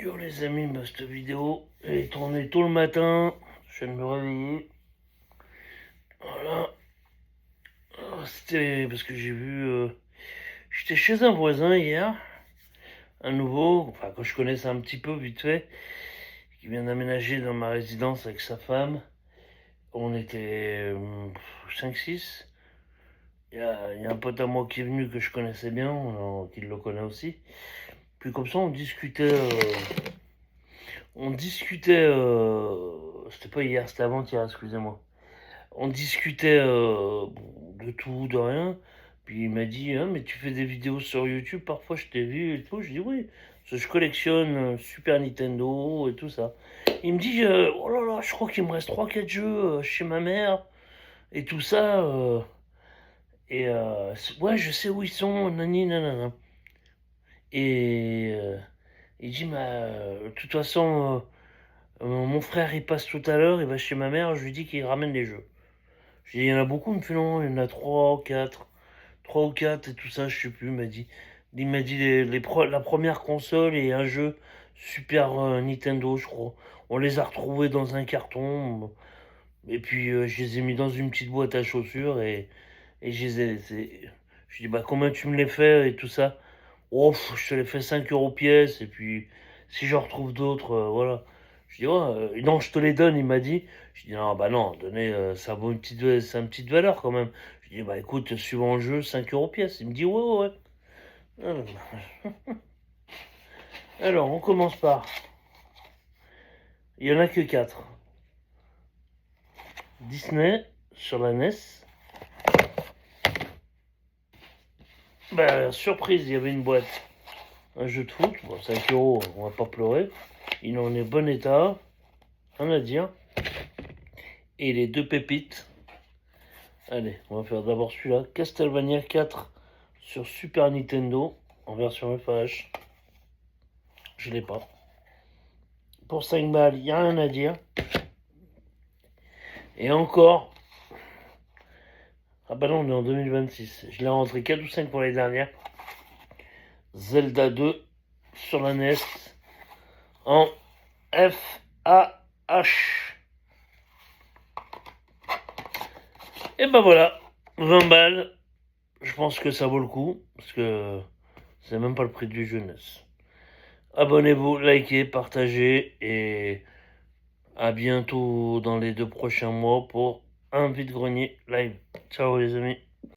Yo les amis, cette vidéo est tournée tôt le matin, je viens de me réveiller. Voilà. C'était parce que j'ai vu... j'étais chez un voisin hier, un nouveau, enfin que je connaissais un petit peu vite fait, qui vient d'aménager dans ma résidence avec sa femme. On était 5-6. Il y a un pote à moi qui est venu que je connaissais bien, qui le connaît aussi. Puis comme ça on discutait, c'était pas hier, c'était avant-hier, excusez-moi. On discutait de tout, de rien. Puis il m'a dit, ah, mais tu fais des vidéos sur YouTube, parfois je t'ai vu et tout. Je dis oui, parce que je collectionne Super Nintendo et tout ça. Il me dit, oh là là, je crois qu'il me reste 3-4 jeux chez ma mère et tout ça. Ouais, je sais où ils sont, nani, nanana. Et il dit, de toute façon, mon frère il passe tout à l'heure, il va chez ma mère, je lui dis qu'il ramène des jeux. Je dis, il y en a beaucoup, il me fait non, il y en a 3 ou 4. 3 ou 4 et tout ça, je sais plus, il m'a dit. Il m'a dit la première console et un jeu Super Nintendo, je crois. On les a retrouvés dans un carton. Et puis je les ai mis dans une petite boîte à chaussures et je les ai laissés. Je dis, bah combien tu me les fais et tout ça. Oh, je te les fais 5 euros pièce. Et puis si j'en retrouve d'autres, voilà. Je dis, ouais, non, je te les donne, il m'a dit. Je dis, non, bah non, donnez, ça vaut c'est une petite valeur quand même. Je dis, bah écoute, suivant le jeu, 5 euros pièce. Il me dit, ouais, ouais, ouais. Alors, on commence par. Il y en a que 4. Disney sur la NES. Bah, surprise, il y avait une boîte. Un jeu de foot. Bon, 5 euros, on va pas pleurer. Il en est bon état. Rien à dire. Et les deux pépites. Allez, on va faire d'abord celui-là. Castlevania 4 sur Super Nintendo en version FH. Je l'ai pas. Pour 5 balles, il n'y a rien à dire. Et encore. Ah bah non, on est en 2026. Je l'ai rentré 4 ou 5 pour les dernières. Zelda 2 sur la NES en FAH. Et ben voilà, 20 balles. Je pense que ça vaut le coup, parce que c'est même pas le prix du jeunesse. Abonnez-vous, likez, partagez, et à bientôt dans les 2 prochains mois pour un vide-grenier live. Ciao les amis.